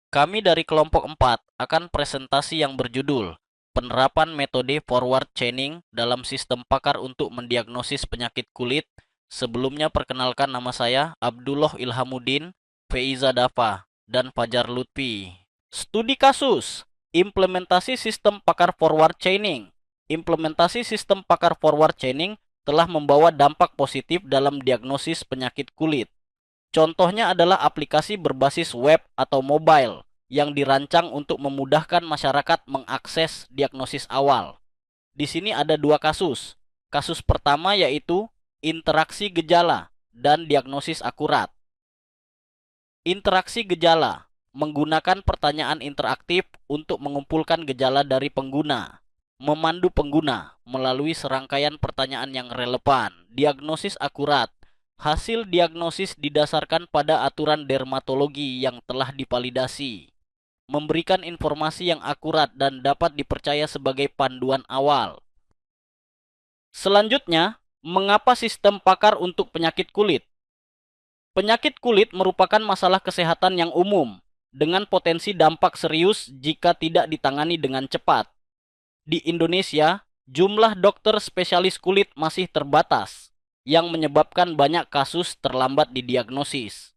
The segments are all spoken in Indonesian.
Kami dari kelompok 4 akan presentasi yang berjudul Penerapan Metode Forward Chaining dalam Sistem Pakar untuk Mendiagnosis Penyakit Kulit. Sebelumnya perkenalkan, nama saya Abdullah Ilhamuddin, Feiza Dafa, dan Fajar Lutfi. Studi kasus, implementasi sistem pakar forward chaining. Implementasi sistem pakar forward chaining telah membawa dampak positif dalam diagnosis penyakit kulit. Contohnya adalah aplikasi berbasis web atau mobile yang dirancang untuk memudahkan masyarakat mengakses diagnosis awal. Di sini ada dua kasus. Kasus pertama yaitu interaksi gejala dan diagnosis akurat. Interaksi gejala menggunakan pertanyaan interaktif untuk mengumpulkan gejala dari pengguna, memandu pengguna melalui serangkaian pertanyaan yang relevan. Diagnosis akurat, hasil diagnosis didasarkan pada aturan dermatologi yang telah divalidasi, memberikan informasi yang akurat dan dapat dipercaya sebagai panduan awal. Selanjutnya, mengapa sistem pakar untuk penyakit kulit? Penyakit kulit merupakan masalah kesehatan yang umum, dengan potensi dampak serius jika tidak ditangani dengan cepat. Di Indonesia, jumlah dokter spesialis kulit masih terbatas, yang menyebabkan banyak kasus terlambat didiagnosis.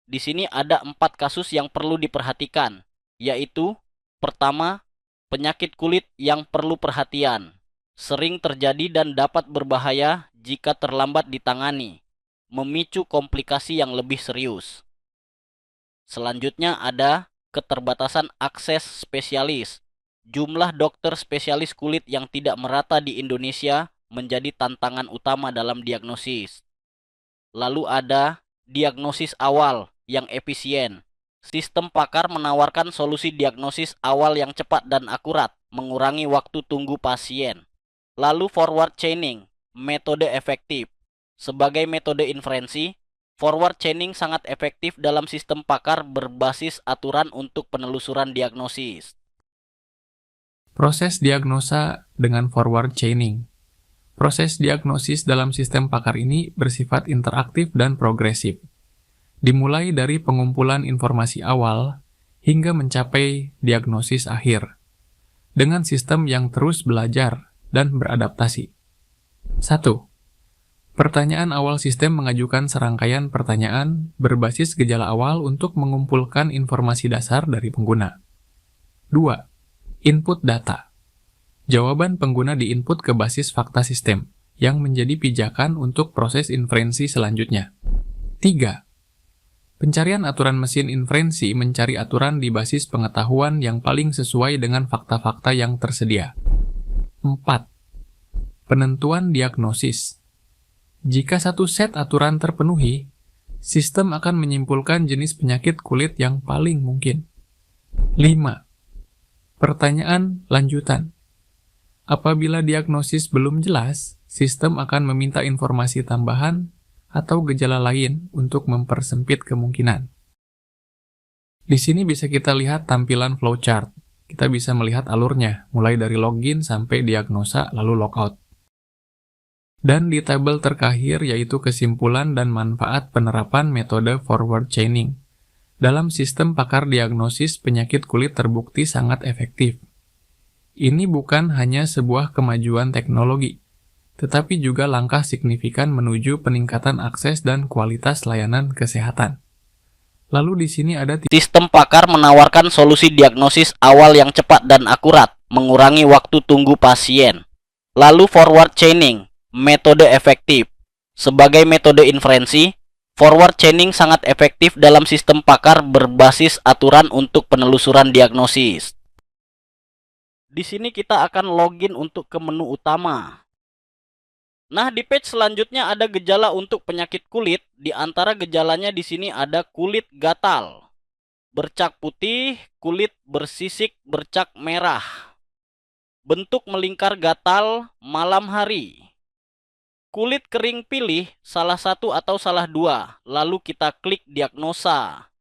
Di sini ada 4 kasus yang perlu diperhatikan, yaitu: pertama, penyakit kulit yang perlu perhatian, sering terjadi dan dapat berbahaya jika terlambat ditangani, memicu komplikasi yang lebih serius. Selanjutnya ada keterbatasan akses spesialis. Jumlah dokter spesialis kulit yang tidak merata di Indonesia menjadi tantangan utama dalam diagnosis. Lalu ada diagnosis awal yang efisien. Sistem pakar menawarkan solusi diagnosis awal yang cepat dan akurat, mengurangi waktu tunggu pasien. Lalu forward chaining, metode efektif. Sebagai metode inferensi, forward chaining sangat efektif dalam sistem pakar berbasis aturan untuk penelusuran diagnosis. Proses diagnosa dengan forward chaining. Proses diagnosis dalam sistem pakar ini bersifat interaktif dan progresif. Dimulai dari pengumpulan informasi awal hingga mencapai diagnosis akhir, dengan sistem yang terus belajar dan beradaptasi. 1. Pertanyaan awal sistem mengajukan serangkaian pertanyaan berbasis gejala awal untuk mengumpulkan informasi dasar dari pengguna. 2. Input data. Jawaban pengguna diinput ke basis fakta sistem, yang menjadi pijakan untuk proses inferensi selanjutnya. 3. Pencarian aturan mesin inferensi mencari aturan di basis pengetahuan yang paling sesuai dengan fakta-fakta yang tersedia. 4. Penentuan diagnosis. Jika satu set aturan terpenuhi, sistem akan menyimpulkan jenis penyakit kulit yang paling mungkin. 5. Pertanyaan lanjutan. Apabila diagnosis belum jelas, sistem akan meminta informasi tambahan atau gejala lain untuk mempersempit kemungkinan. Di sini bisa kita lihat tampilan flowchart. Kita bisa melihat alurnya, mulai dari login sampai diagnosa lalu logout. Dan di tabel terakhir yaitu kesimpulan dan manfaat penerapan metode forward chaining. Dalam sistem pakar diagnosis penyakit kulit terbukti sangat efektif. Ini bukan hanya sebuah kemajuan teknologi, tetapi juga langkah signifikan menuju peningkatan akses dan kualitas layanan kesehatan. Lalu di sini ada sistem pakar menawarkan solusi diagnosis awal yang cepat dan akurat, mengurangi waktu tunggu pasien. Lalu forward chaining, metode efektif. Sebagai metode inferensi, forward chaining sangat efektif dalam sistem pakar berbasis aturan untuk penelusuran diagnosis. Di sini kita akan login untuk ke menu utama. Nah, di page selanjutnya ada gejala untuk penyakit kulit. Di antara gejalanya di sini ada kulit gatal, bercak putih, kulit bersisik, bercak merah, bentuk melingkar gatal malam hari, kulit kering pilih, salah satu atau salah dua. Lalu kita klik diagnosa.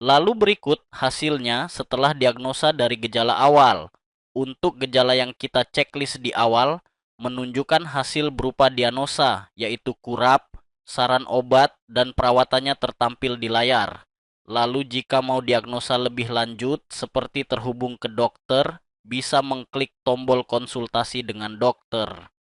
Lalu berikut hasilnya setelah diagnosa dari gejala awal. Untuk gejala yang kita checklist di awal, menunjukkan hasil berupa diagnosa, yaitu kurap, saran obat, dan perawatannya tertampil di layar. Lalu jika mau diagnosa lebih lanjut, seperti terhubung ke dokter, bisa mengklik tombol konsultasi dengan dokter.